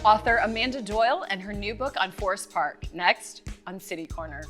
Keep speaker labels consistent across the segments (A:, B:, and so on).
A: Author Amanda Doyle and her new book on Forest Park, next on City Corner.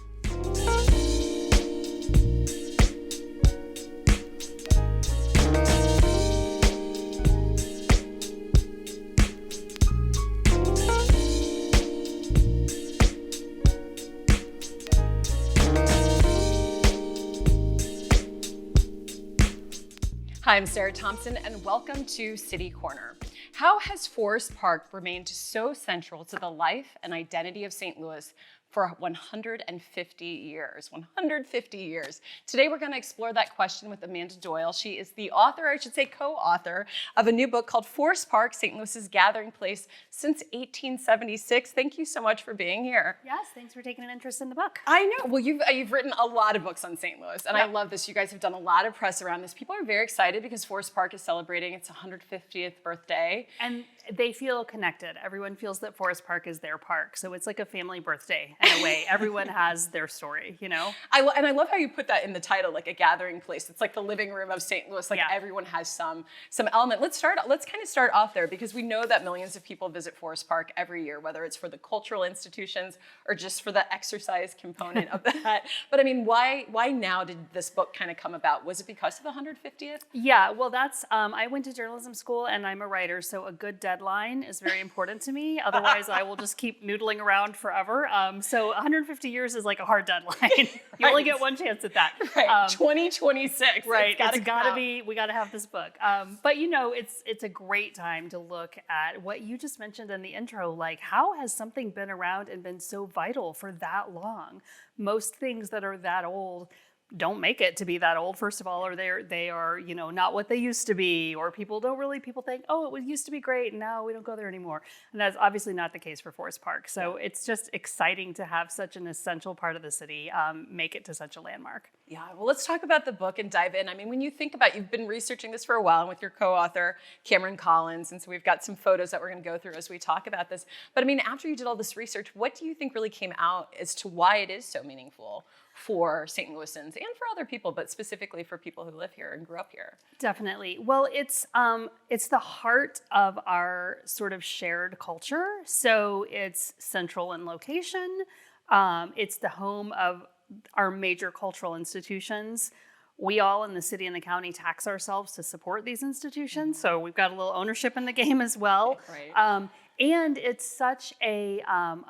A: Hi, I'm Sarah Thompson, and welcome to City Corner. How has Forest Park remained so central to the life and identity of St. Louis for 150 years? 150 years. Today we're going to explore that question with Amanda Doyle. She is the author, I should say co-author, of a new book called Forest Park, St. Louis's Gathering Place since 1876. Thank you so much for being here.
B: Yes, thanks for taking an interest in the book.
A: I know. Well, you've written a lot of books on St. Louis, and I love this. You guys have done a lot of press around this. People are very excited because Forest Park is celebrating its 150th birthday.
B: And they feel connected. Everyone feels that Forest Park is their park. So it's like a family birthday in a way. Everyone has their story, you know?
A: And I love how you put that in the title, like a gathering place. It's like the living room of St. Louis. Like everyone has some element. Let's kind of start off there because we know that millions of people visit Forest Park every year, whether it's for the cultural institutions or just for the exercise component of that. But I mean, why now did this book kind of come about? Was it because of the 150th?
B: Yeah, well, that's, I went to journalism school and I'm a writer, so a good deadline is very important to me. Otherwise, I will just keep noodling around forever. So 150 years is like a hard deadline. You only get one chance at that.
A: Right, 2026.
B: Right, it's gotta be, we gotta have this book. But you know, it's a great time to look at what you just mentioned in the intro, like how has something been around and been so vital for that long? Most things that are that old don't make it to be that old, first of all, or they are, you know, not what they used to be, or people think, oh, it used to be great, and now we don't go there anymore. And that's obviously not the case for Forest Park. So it's just exciting to have such an essential part of the city make it to such a landmark.
A: Yeah, well, let's talk about the book and dive in. I mean, when you think about, you've been researching this for a while and with your co-author, Cameron Collins, and so we've got some photos that we're gonna go through as we talk about this. But I mean, after you did all this research, what do you think really came out as to why it is so meaningful for St. Louisans and for other people, but specifically for people who live here and grew up here?
B: Definitely. Well, it's the heart of our sort of shared culture. So it's central in location. It's the home of our major cultural institutions. We all in the city and the county tax ourselves to support these institutions. So we've got a little ownership in the game as well.
A: Right.
B: And it's such a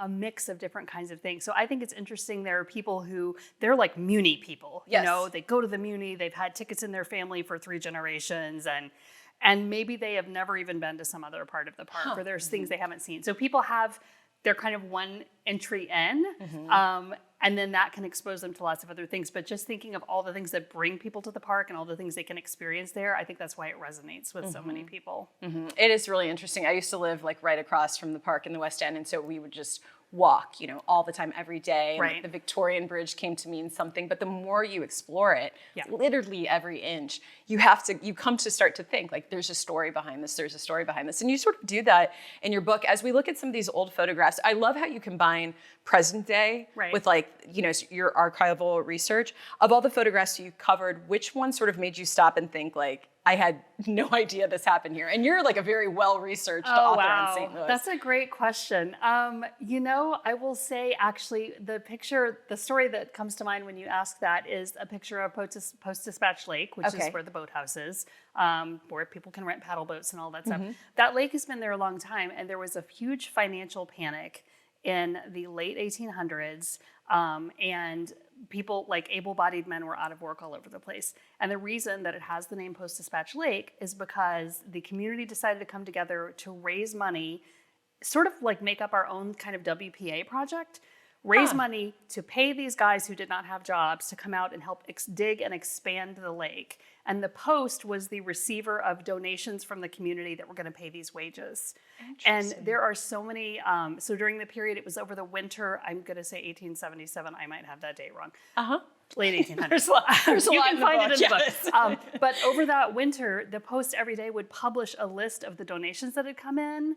B: mix of different kinds of things. So I think it's interesting. There are people they're like Muni people.
A: Yes.
B: You know, they go to the Muni, they've had tickets in their family for 3 generations, and maybe they have never even been to some other part of the park, or there's things they haven't seen. So people have their kind of one entry in, and then that can expose them to lots of other things. But just thinking of all the things that bring people to the park and all the things they can experience there, I think that's why it resonates with so many people.
A: It is really interesting. I used to live like right across from the park in the West End, and so we would just walk, you know, all the time, every day. And
B: right.
A: The Victorian Bridge came to mean something, but the more you explore it, literally every inch, you come to start to think like there's a story behind this, there's a story behind this. And you sort of do that in your book. As we look at some of these old photographs, I love how you combine present day with like, you know, your archival research. Of all the photographs you covered, which one sort of made you stop and think like, I had no idea this happened here? And you're like a very well-researched author on St. Louis.
B: That's a great question. You know, I will say actually the story that comes to mind when you ask that is a picture of Post-Dispatch Lake, which is where the boathouse is, where people can rent paddle boats and all that stuff. That lake has been there a long time, and there was a huge financial panic in the late 1800s, and people like able-bodied men were out of work all over the place. And the reason that it has the name Post-Dispatch Lake is because the community decided to come together to raise money, sort of like make up our own kind of WPA project, raise money to pay these guys who did not have jobs to come out and help dig and expand the lake. And the Post was the receiver of donations from the community that were going to pay these wages. And there are so many, so during the period, it was over the winter, I'm going to say 1877, I might have that date wrong. Late 1800s.
A: There's a lot
B: you can
A: in the
B: find
A: book,
B: it in
A: yes.
B: the book. But over that winter, the Post every day would publish a list of the donations that had come in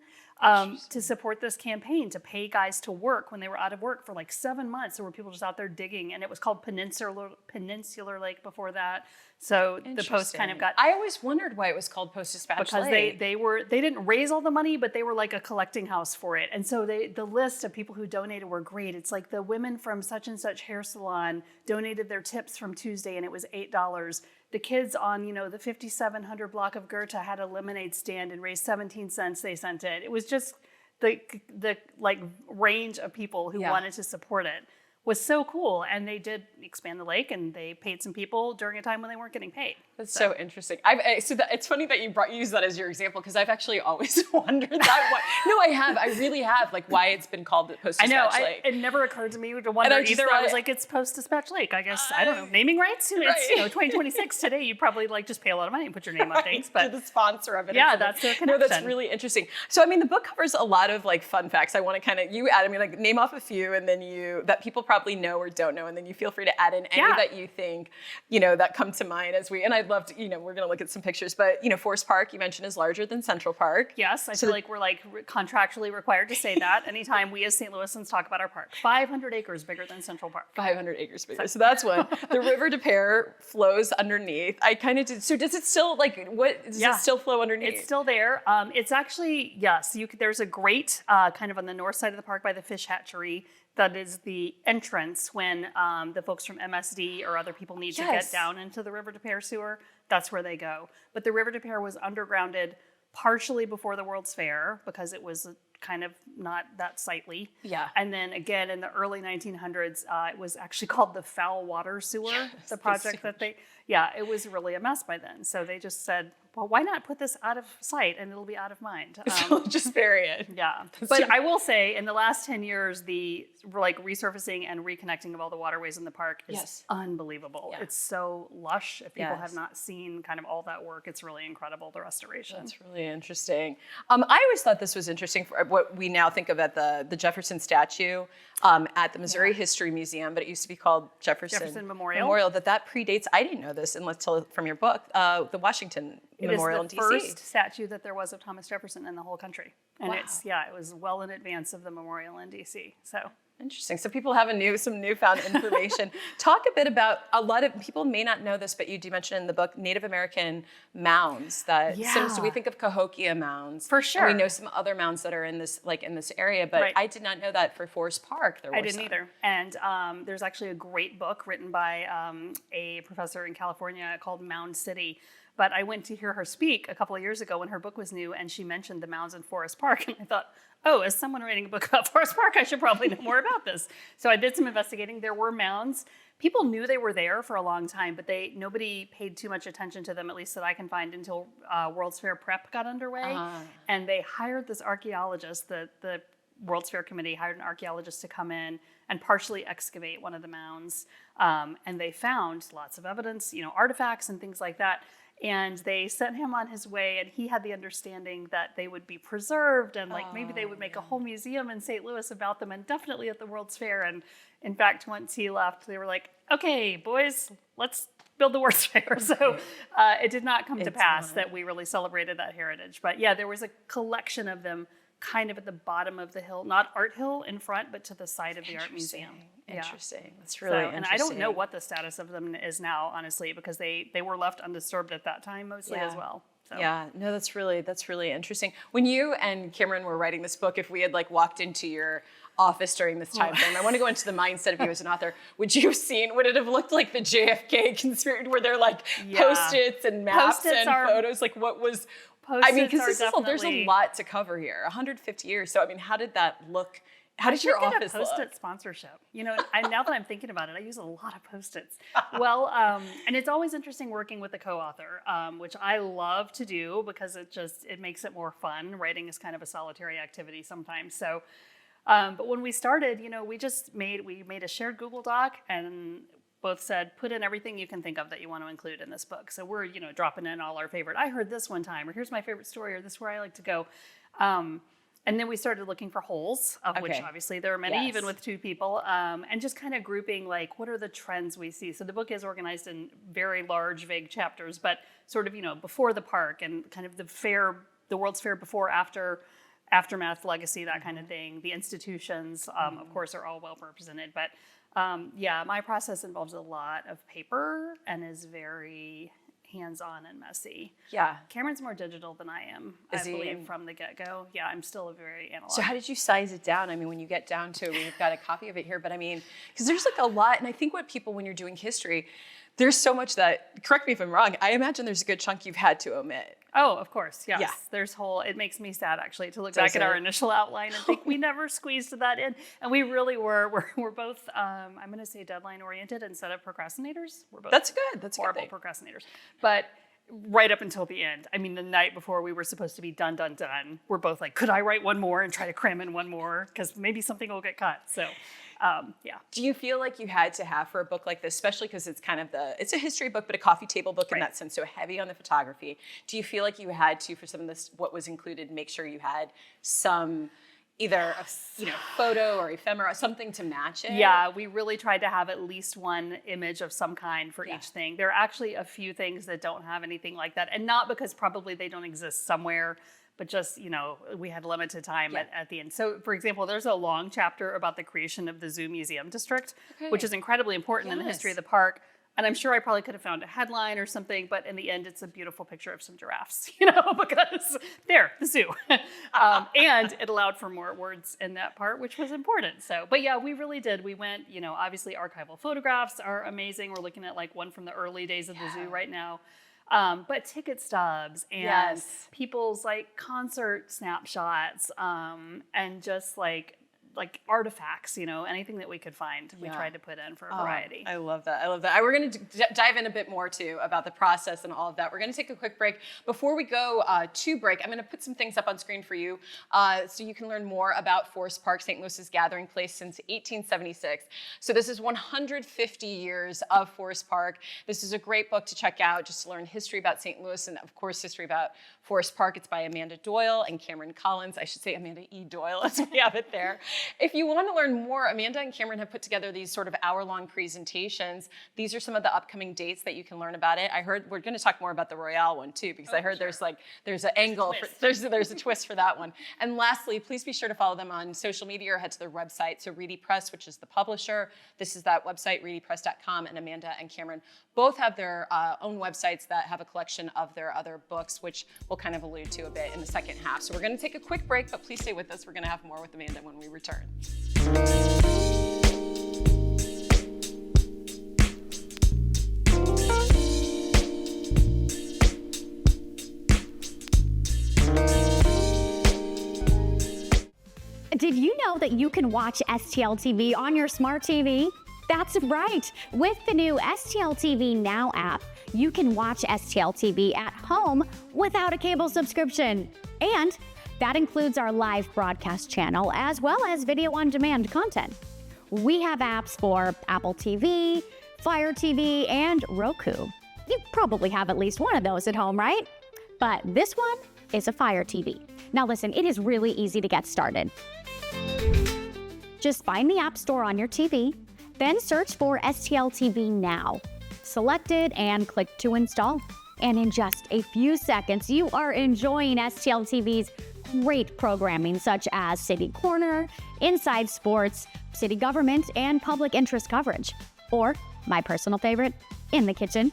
B: to support this campaign, to pay guys to work when they were out of work for like 7 months. There were people just out there digging, and it was called Peninsular Lake before that. So the Post kind of got.
A: I always wondered why it was called Post-Dispatch
B: because
A: Lake.
B: they didn't raise all the money, but they were like a collecting house for it. And so the list of people who donated were great. It's like the women from such and such hair salon donated their tips from Tuesday, and it was $8. The kids on, the 5700 block of Goethe had a lemonade stand and raised 17 cents. They sent it. It was just the like range of people who wanted to support it was so cool. And they did expand the lake, and they paid some people during a time when they weren't getting paid.
A: That's so interesting. It's funny that you use that as your example, because I've actually always wondered that. No, I have. I really have. Like, why it's been called the Post-Dispatch Lake.
B: It never occurred to me to wonder either. I was like, it's Post-Dispatch Lake. I guess, I don't know, naming rights? It's, 2026 today. You'd probably like just pay a lot of money and put your name on things. But
A: you're the sponsor of it.
B: Yeah, that's their connection.
A: No, that's really interesting. So, I mean, the book covers a lot of like fun facts. I want to kind of, you added me, like, name off a few, and then that people probably know or don't know, and then you feel free to add in any that you think, that come to mind and I'd love to, we're going to look at some pictures, but, Forest Park, you mentioned, is larger than Central Park.
B: Yes, I feel like we're like contractually required to say that anytime we as St. Louisans talk about our park. 500 acres bigger than Central Park.
A: 500 acres bigger. So that's one. The River de Pere flows underneath. I kind of did. So does it still, it still flow underneath?
B: It's still there. It's actually, yes, there's a great kind of on the north side of the park by the fish hatchery. That is the entrance when the folks from MSD or other people need to get down into the River de Pere sewer. That's where they go. But the River de Pere was undergrounded partially before the World's Fair because it was kind of not that sightly.
A: Yeah.
B: And then again in the early 1900s, it was actually called the Foul Water Sewer, the project that it was really a mess by then. So they just said, well, why not put this out of sight and it'll be out of mind?
A: So just bury it.
B: Yeah. But I will say in the last 10 years, the resurfacing and reconnecting of all the waterways in the park is unbelievable. Yeah. It's so lush. If people have not seen kind of all that work, it's really incredible, the restoration.
A: That's really interesting. I always thought this was interesting for what we now think of at the Jefferson statue at the Missouri History Museum, but it used to be called Jefferson Memorial. That predates, I didn't know this until from your book, the Washington Memorial in D.C.
B: It is the first statue that there was of Thomas Jefferson in the whole country. And it was well in advance of the memorial in D.C. So
A: interesting. So people have some newfound information. Talk a bit about, a lot of people may not know this, but you do mention in the book Native American mounds so we think of Cahokia mounds.
B: For sure.
A: And we know some other mounds that are in this area, but I did not know that for Forest Park there were
B: I didn't either. And there's actually a great book written by a professor in California called Mound City. But I went to hear her speak a couple of years ago when her book was new, and she mentioned the mounds in Forest Park. And I thought, as someone writing a book about Forest Park, I should probably know more about this. So I did some investigating. There were mounds. People knew they were there for a long time, but nobody paid too much attention to them, at least that I can find, until World's Fair prep got underway. And they hired this archaeologist, the World's Fair committee hired an archaeologist to come in and partially excavate one of the mounds. And they found lots of evidence, artifacts and things like that. And they sent him on his way, and he had the understanding that they would be preserved, and maybe they would make a whole museum in St. Louis about them, and definitely at the World's Fair. And in fact, once he left, they were like, okay, boys, let's build the World's Fair. So it did not come to pass that we really celebrated that heritage. But yeah, there was a collection of them kind of at the bottom of the hill, not Art Hill in front, but to the side of the art museum.
A: Interesting. That's really interesting.
B: And I don't know what the status of them is now, honestly, because they were left undisturbed at that time mostly as well. So.
A: Yeah, no, that's really interesting. When you and Cameron were writing this book, if we had walked into your office during this time frame, I want to go into the mindset of you as an author. Would it have looked like the JFK conspiracy, where they're Post-its and maps and photos? What was... because there's a lot to cover here, 150 years. So, how did that look? How did your office look?
B: Post-it sponsorship. Now that I'm thinking about it, I use a lot of Post-its. Well, and it's always interesting working with a co-author, which I love to do because it makes it more fun. Writing is kind of a solitary activity sometimes. So, but when we started, we made a shared Google Doc and both said, put in everything you can think of that you want to include in this book. So we're, dropping in all our favorite, I heard this one time, or here's my favorite story, or this is where I like to go. And then we started looking for holes, of which obviously there are many, even with two people, and just kind of grouping, what are the trends we see? So the book is organized in very large, vague chapters, but sort of, before the park and kind of the World's Fair before, after, aftermath, legacy, that kind of thing. The institutions, of course, are all well represented, but my process involves a lot of paper and is very hands-on and messy.
A: Yeah.
B: Cameron's more digital than I am, I believe, from the get-go. Yeah, I'm still a very analog.
A: So how did you size it down? I mean, when you get down to, we've got a copy of it here, but I mean, because there's like a lot, and I think what people, when you're doing history, there's so much that, correct me if I'm wrong, I imagine there's a good chunk you've had to omit.
B: Oh, of course, yes.
A: Yeah.
B: It makes me sad actually to look back at our initial outline and think we never squeezed that in. And we really we're both, I'm going to say deadline oriented instead of procrastinators. We're both
A: That's good. That's
B: horrible
A: good
B: procrastinators. But right up until the end, I mean, the night before we were supposed to be done, we're both like, could I write one more and try to cram in one more? Because maybe something will get cut. So. Yeah.
A: Do you feel like you had to have for a book like this, especially because it's kind of it's a history book, but a coffee table book in that sense, so heavy on the photography. Do you feel like you had to, for some of this, what was included, make sure you had some either a photo or ephemera, something to match it?
B: Yeah, we really tried to have at least one image of some kind for each thing. There are actually a few things that don't have anything like that, and not because probably they don't exist somewhere, but just, we had limited time at the end. So, for example, there's a long chapter about the creation of the Zoo Museum District, which is incredibly important in the history of the park. And I'm sure I probably could have found a headline or something, but in the end, it's a beautiful picture of some giraffes, because there, the zoo. And it allowed for more words in that part, which was important. So, but yeah, we really did. We went, obviously archival photographs are amazing. We're looking at like one from the early days of the zoo right now. But ticket stubs and people's like concert snapshots, and just like artifacts, anything that we could find, we tried to put in for a variety.
A: I love that. We're going to dive in a bit more too about the process and all of that. We're going to take a quick break. Before we go to break, I'm going to put some things up on screen for you so you can learn more about Forest Park, St. Louis's gathering place since 1876. So this is 150 years of Forest Park. This is a great book to check out just to learn history about St. Louis and, of course, history about Forest Park. It's by Amanda Doyle and Cameron Collins. I should say Amanda E. Doyle, as we have it there. If you want to learn more, Amanda and Cameron have put together these sort of hour-long presentations. These are some of the upcoming dates that you can learn about it. I heard we're going to talk more about the Royale one too, because I heard there's an angle, there's a twist for that one. And lastly, please be sure to follow them on social media or head to their website. So Reedy Press, which is the publisher, this is that website, reedypress.com, and Amanda and Cameron both have their own websites that have a collection of their other books, which we'll kind of allude to a bit in the second half. So we're going to take a quick break, but please stay with us. We're going to have more with Amanda when we return.
C: Did you know that you can watch STL TV on your smart TV? That's right. With the new STL TV Now app, you can watch STL TV at home without a cable subscription. And that includes our live broadcast channel as well as video on demand content. We have apps for Apple TV, Fire TV, and Roku. You probably have at least one of those at home, right? But this one is a Fire TV. Now listen, it is really easy to get started. Just find the App Store on your TV, then search for STL TV Now. Select it and click to install. And in just a few seconds, you are enjoying STL TV's great programming such as City Corner, Inside Sports, City Government, and public interest coverage. Or, my personal favorite, In the Kitchen.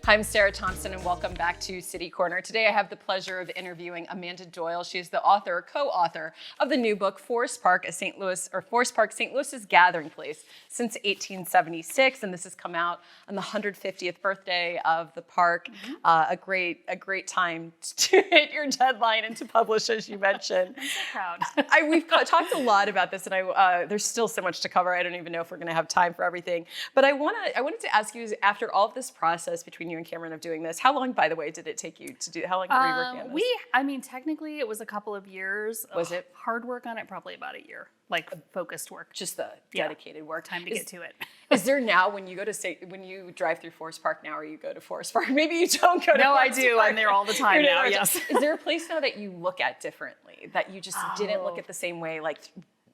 A: Hi, I'm Sarah Thompson, and welcome back to City Corner. Today, I have the pleasure of interviewing Amanda Doyle. She is the author, co-author of the new book, Forest Park, St. Louis's gathering place since 1876, and this has come out on the 150th birthday of the park. A great time to hit your deadline and to publish, as you mentioned.
B: I'm so proud.
A: We've talked a lot about this, and there's still so much to cover. I don't even know if we're going to have time for everything. But I wanted to ask you, after all of this process between you and Cameron of doing this, how long, by the way, did it take you to do? How long were you working on this?
B: Technically, it was a couple of years.
A: Was it?
B: Hard work on it, probably about a year. Like focused work.
A: Just the dedicated work.
B: Time to get to it.
A: Is there now, when you drive through Forest Park now, or you go to Forest Park, maybe you don't go to
B: No,
A: Forest
B: I do.
A: Park.
B: I'm there all the time now, yes.
A: Is there a place now that you look at differently, that you just didn't look at the same way, like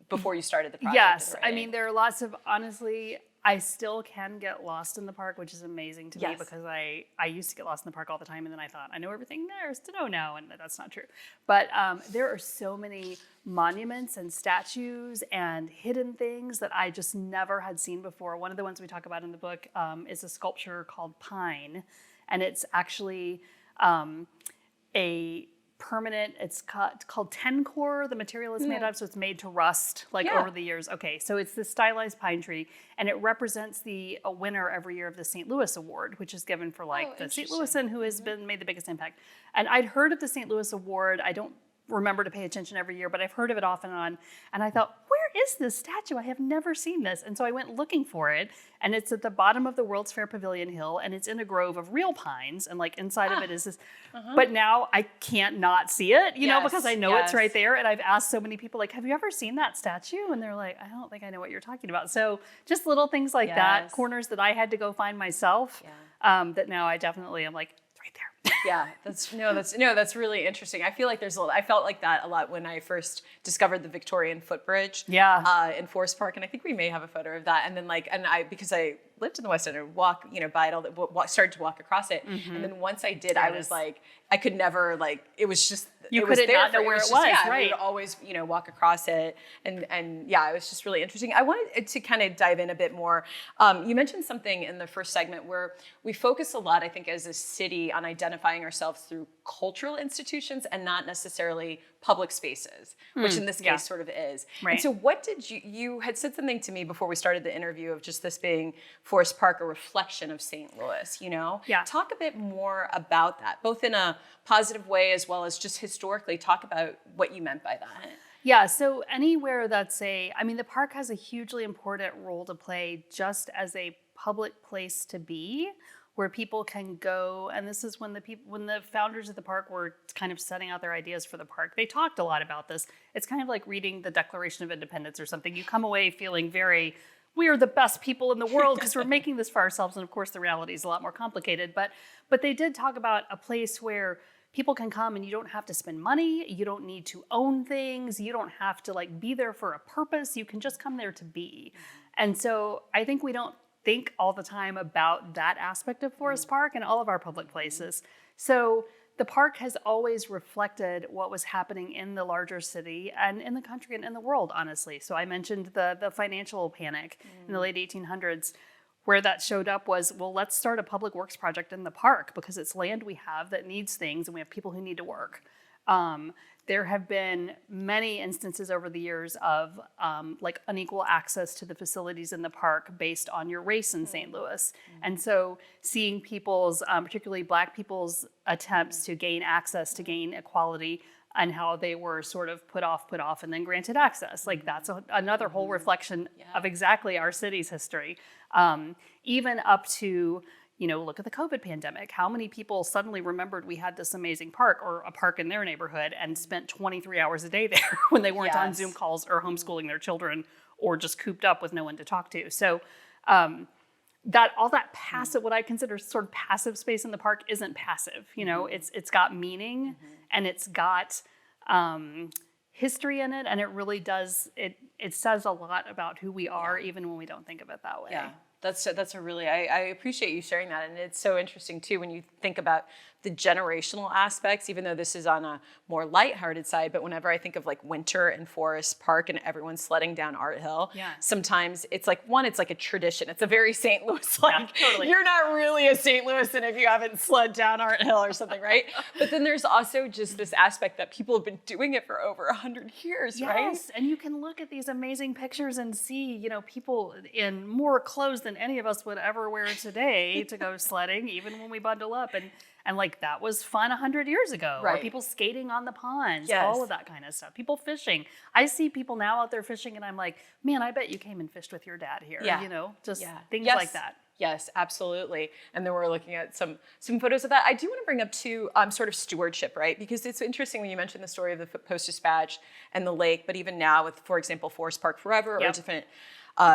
A: before you started the project?
B: Yes. I mean, there are lots of, honestly, I still can get lost in the park, which is amazing to me
A: Yes.
B: because I used to get lost in the park all the time, and then I thought, I know everything there is to know now, and that's not true. But there are so many monuments and statues and hidden things that I just never had seen before. One of the ones we talk about in the book is a sculpture called Pine, and it's actually a permanent, it's called tencore, the material it's made of, so it's made to rust over the years. Okay, so it's this stylized pine tree, and it represents the winner every year of the St. Louis Award, which is given for the St. Louisan who has been made the biggest impact. And I'd heard of the St. Louis Award. I don't remember to pay attention every year, but I've heard of it off and on. And I thought, where is this statue? I have never seen this. And so I went looking for it, and it's at the bottom of the World's Fair Pavilion Hill, and it's in a grove of real pines, and inside of it is this, but now I can't not see it, you know, because I know it's right there. And I've asked so many people, have you ever seen that statue? And they're like, I don't think I know what you're talking about. So just little things like that, corners that I had to go find myself, that now I definitely am right there.
A: Yeah, that's really interesting. I feel like I felt like that a lot when I first discovered the Victorian footbridge in Forest Park, and I think we may have a photo of that. And then because I lived in the West End and walk by it started to walk across it. And then once I did, I was I could never it was just,
B: you couldn't not know where it was, right?
A: We would always, walk across it. And yeah, it was just really interesting. I wanted to kind of dive in a bit more. You mentioned something in the first segment where we focus a lot, I think, as a city on identifying ourselves through cultural institutions and not necessarily public spaces, which in this case sort of is.
B: Right.
A: And so what did you had said something to me before we started the interview of just this being Forest Park, a reflection of St. Louis, Yeah. Talk a bit more about that, both in a positive way as well as just historically. Talk about what you meant by that.
B: Yeah, so anywhere that's the park has a hugely important role to play just as a public place to be, where people can go. And this is when the founders of the park were kind of setting out their ideas for the park. They talked a lot about this. It's kind of like reading the Declaration of Independence or something. You come away feeling we are the best people in the world because we're making this for ourselves. And of course, the reality is a lot more complicated. But they did talk about a place where people can come and you don't have to spend money. You don't need to own things. You don't have to be there for a purpose. You can just come there to be. And so I think we don't think all the time about that aspect of Forest Park and all of our public places. So the park has always reflected what was happening in the larger city and in the country and in the world, honestly. So I mentioned the financial panic in the late 1800s. Where that showed up was, let's start a public works project in the park because it's land we have that needs things and we have people who need to work. There have been many instances over the years of unequal access to the facilities in the park based on your race in St. Louis. And so seeing people's, particularly Black people's attempts to gain access, to gain equality, and how they were sort of put off, and then granted access. That's another whole reflection of exactly our city's history. Even up to, look at the COVID pandemic. How many people suddenly remembered we had this amazing park or a park in their neighborhood and spent 23 hours a day there when they weren't on Zoom calls or homeschooling their children or just cooped up with no one to talk to. So that passive, what I consider sort of passive space in the park isn't passive. It's got meaning and it's got history in it, and it really does, it says a lot about who we are even when we don't think of it that way.
A: Yeah. That's a really, I appreciate you sharing that. And it's so interesting too, when you think about the generational aspects, even though this is on a more lighthearted side, but whenever I think of winter in Forest Park and everyone sledding down Art Hill, sometimes it's it's like a tradition. It's a very St. Louis,
B: totally.
A: You're not really a St. Louisan if you haven't sled down Art Hill or something, right? But then there's also just this aspect that people have been doing it for over 100 years, right?
B: Yes, and you can look at these amazing pictures and see, people in more clothes than any of us would ever wear today to go sledding, even when we bundle up. And that was fun 100 years ago.
A: Right.
B: Or people skating on the ponds, all of that kind of stuff. People fishing. I see people now out there fishing and I'm like, man, I bet you came and fished with your dad here. Things like that.
A: Yes, absolutely. And then we're looking at some photos of that. I do want to bring up too, sort of stewardship, right? Because it's interesting when you mentioned the story of the Post-Dispatch and the lake, but even now with, for example, Forest Park Forever or different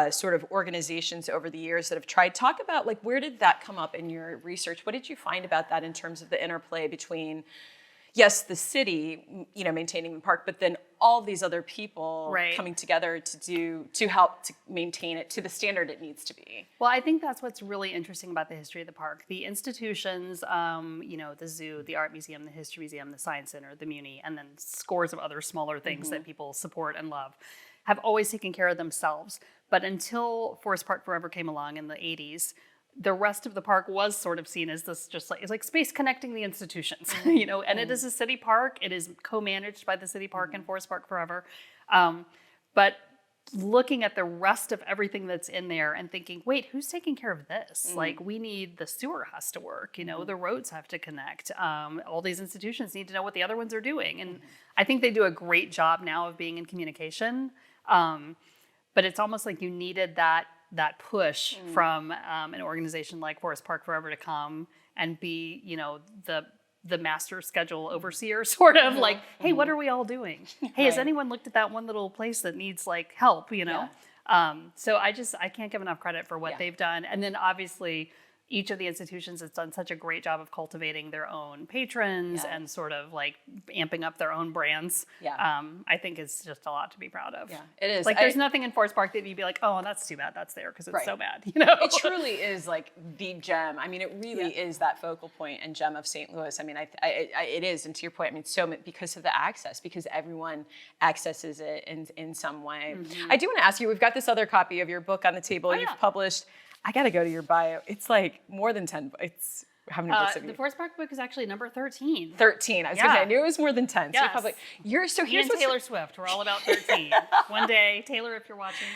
A: sort of organizations over the years that have tried. Talk about where did that come up in your research? What did you find about that in terms of the interplay between, yes, the city, maintaining the park, but then all these other people
B: Right.
A: coming together to help to maintain it to the standard it needs to be.
B: Well, I think that's what's really interesting about the history of the park. The institutions, the zoo, the art museum, the history museum, the science center, the Muni, and then scores of other smaller things that people support and love, have always taken care of themselves. But until Forest Park Forever came along in the 80s, the rest of the park was sort of seen as this it's like space connecting the institutions, and it is a city park. It is co-managed by the city park and Forest Park Forever. But looking at the rest of everything that's in there and thinking, wait, who's taking care of this? Like, we need, the sewer has to work, the roads have to connect. All these institutions need to know what the other ones are doing. And I think they do a great job now of being in communication. But it's almost like you needed that push from an organization like Forest Park Forever to come and be, the master schedule overseer, sort of like, hey, what are we all doing? Hey, has anyone looked at that one little place that needs like help, So I can't give enough credit for what they've done. And then obviously each of the institutions has done such a great job of cultivating their own patrons and sort of like amping up their own brands. I think it's just a lot to be proud of.
A: Yeah, it is.
B: Like, there's nothing in Forest Park that you'd be like, oh, that's too bad that's there because it's so bad.
A: It truly is like the gem. I mean, it really is that focal point and gem of St. Louis. I mean, it is. And to your point, I mean, because of the access, because everyone accesses it in some way. I do want to ask you, we've got this other copy of your book on the table. You've published. I got to go to your bio. It's like more than 10. It's how many books have you?
B: The Forest Park book is actually number 13.
A: 13. I was going to say, I knew it was more than 10.
B: Yes.
A: So
B: Here's Taylor Swift. We're all about 13. One day, Taylor, if you're watching.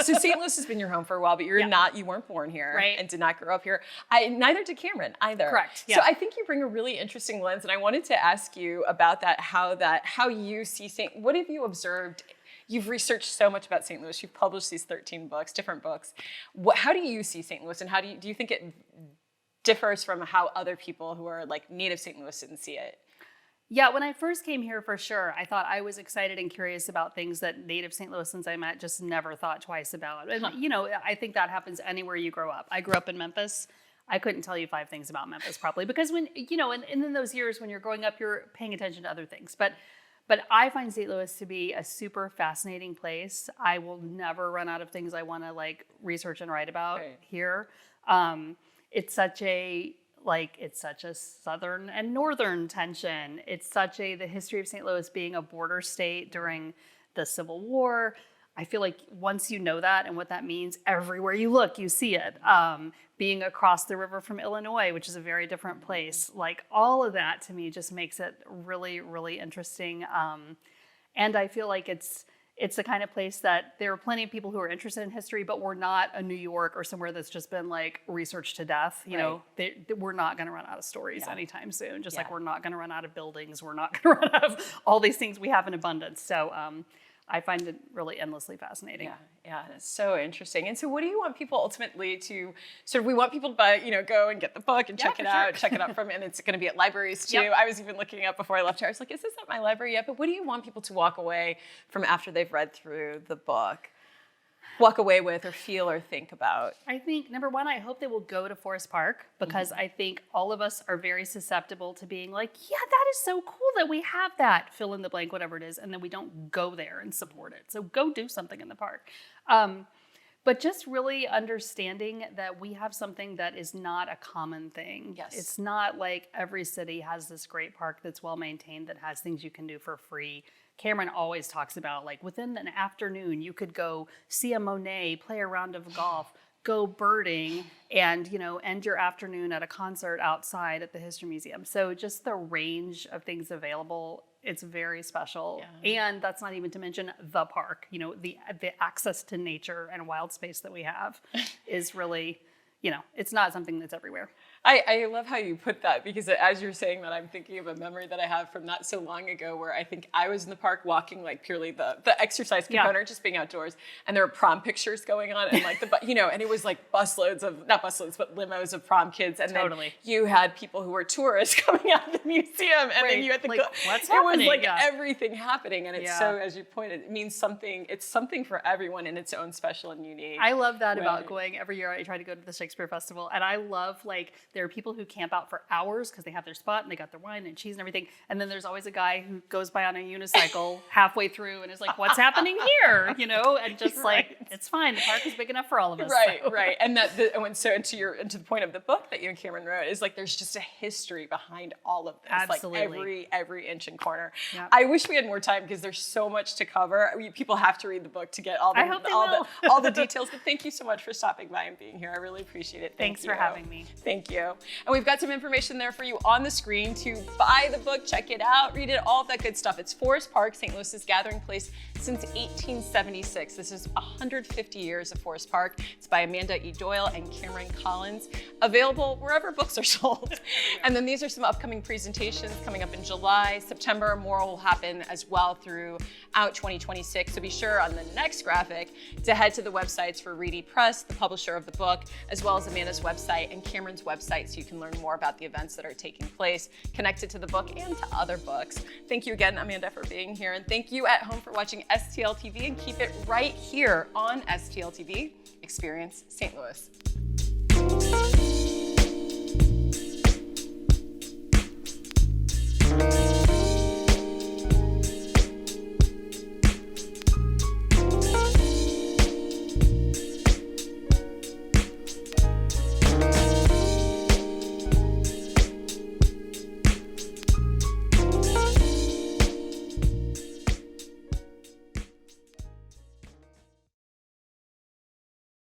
A: So St. Louis has been your home for a while, but you weren't born here and did not grow up here. Neither did Cameron either.
B: Correct. Yeah.
A: So I think you bring a really interesting lens, and I wanted to ask you about that, how you see what have you observed? You've researched so much about St. Louis. You've published these 13 books, different books. How do you see St. Louis, and how do you think it differs from how other people who are like native St. Louisans see it?
B: Yeah, when I first came here, for sure, I thought I was excited and curious about things that native St. Louisans I met just never thought twice about. And, I think that happens anywhere you grow up. I grew up in Memphis. I couldn't tell you 5 things about Memphis probably because when, and in those years when you're growing up, you're paying attention to other things. But I find St. Louis to be a super fascinating place. I will never run out of things I want to like research and write about here. It's such a southern and northern tension. It's the history of St. Louis being a border state during the Civil War. I feel like once you know that and what that means, everywhere you look, you see it. Being across the river from Illinois, which is a very different place. Like, all of that to me just makes it really, really interesting. And I feel like it's the kind of place that there are plenty of people who are interested in history, but we're not a New York or somewhere that's just been like researched to death. We're not going to run out of stories anytime soon. Just like we're not going to run out of buildings. We're not going to run out of all these things we have in abundance. So I find it really endlessly fascinating.
A: Yeah, it's so interesting. And so what do you want people ultimately to we want people to buy, go and get the book and check it out, and it's going to be at libraries too. I was even looking up before I left here. I was like, is this at my library yet? But what do you want people to walk away from after they've read through the book? Walk away with or feel or think about?
B: I think, number one, I hope they will go to Forest Park because I think all of us are very susceptible to being like, yeah, that is so cool that we have that, fill in the blank, whatever it is, and then we don't go there and support it. So go do something in the park. But just really understanding that we have something that is not a common thing.
A: Yes.
B: It's not like every city has this great park that's well maintained that has things you can do for free. Cameron always talks about, like, within an afternoon, you could go see a Monet, play a round of golf, go birding, and, end your afternoon at a concert outside at the History Museum. So just the range of things available, it's very special. Yeah. And that's not even to mention the park, the access to nature and wild space that we have is really, it's not something that's everywhere.
A: I love how you put that, because as you're saying that, I'm thinking of a memory that I have from not so long ago where I think I was in the park walking, like, purely the exercise component, just being outdoors, and there were prom pictures going on, and like and it was like not busloads, but limos of prom kids, and then you had people who were tourists coming out of the museum, and then you had
B: what's happening?
A: It was like everything happening, and it's so, as you pointed, it means something. It's something for everyone in its own special and unique.
B: I love that about going every year. I try to go to the Shakespeare Festival, and I love like there are people who camp out for hours because they have their spot and they got their wine and cheese and everything. And then there's always a guy who goes by on a unicycle halfway through and is like, what's happening here? You know, and just like, it's fine. The park is big enough for all of us.
A: Right,
B: so.
A: right. And to the point of the book that you and Cameron wrote is like, there's just a history behind all of this.
B: Absolutely.
A: Like every inch and corner.
B: Yep.
A: I wish we had more time because there's so much to cover. People have to read the book to get all the details. But thank you so much for stopping by and being here. I really appreciate it.
B: Thanks for having me.
A: Thank you. And we've got some information there for you on the screen to buy the book, check it out, read it, all of that good stuff. It's Forest Park, St. Louis's gathering place since 1876. This is 150 years of Forest Park. It's by Amanda E. Doyle and Cameron Collins. Available wherever books are sold. And then these are some upcoming presentations coming up in July, September. More will happen as well throughout 2026. So be sure on the next graphic to head to the websites for Reedy Press, the publisher of the book, as well as Amanda's website and Cameron's website, so you can learn more about the events that are taking place connected to the book and to other books. Thank you again, Amanda, for being here. And thank you at home for watching STL TV, and keep it right here on STL TV. Experience St. Louis.